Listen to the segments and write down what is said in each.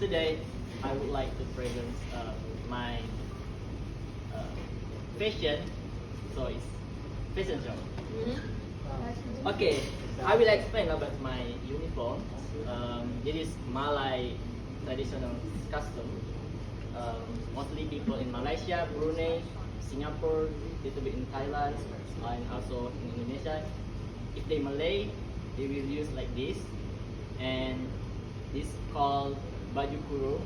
today I would like to present my fashion. So it's fashion show. Okay, I will explain about my uniform. It is Malay traditional custom. Mostly people in Malaysia, Brunei, Singapore, little bit in Thailand, and also in Indonesia. If they Malay, they will use like this, and this called baju kurung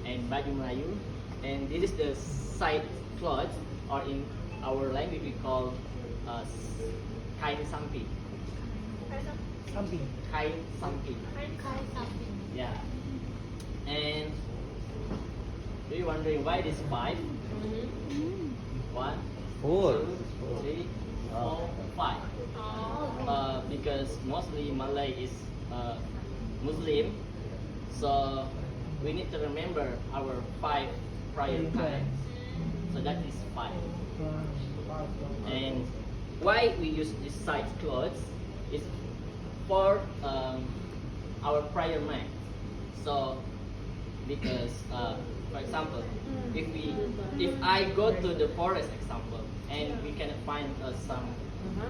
and baju Melayu, and this is the side clothes, or in our language we call kain samping. Something. Kain samping. Yeah. And do you wondering why this 5? 1, 4. 2, 3, 4, 5. Because mostly Malay is Muslim, so we need to remember our 5 prior times. So that is 5. And why we use this side clothes is for our prior mind. So because for example, if I go to the forest example and we can find some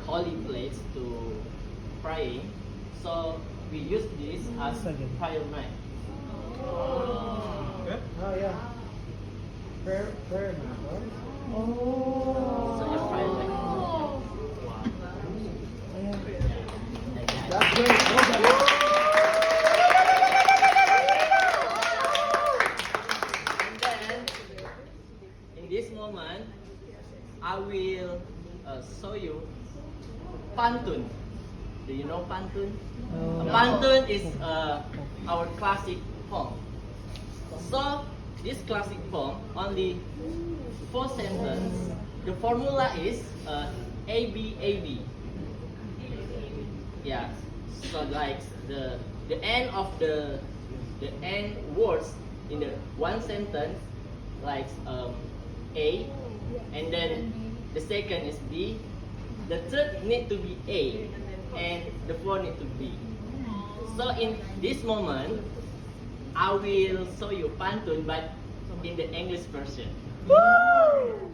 holy place to praying, so we use this as prayer night. Oh yeah. Prayer man, right? So you pray like That's great. and then in this moment I will show you pantun. Do you know pantun? Pantun is our classic poem. So this classic poem only 4 sentences. The formula is ABAB. Yeah. So like the end of the end words in the one sentence, like A, and then the second is B. The third need to be A, and the fourth need to be. So in this moment, I will show you pantun, but in the English version. Woo!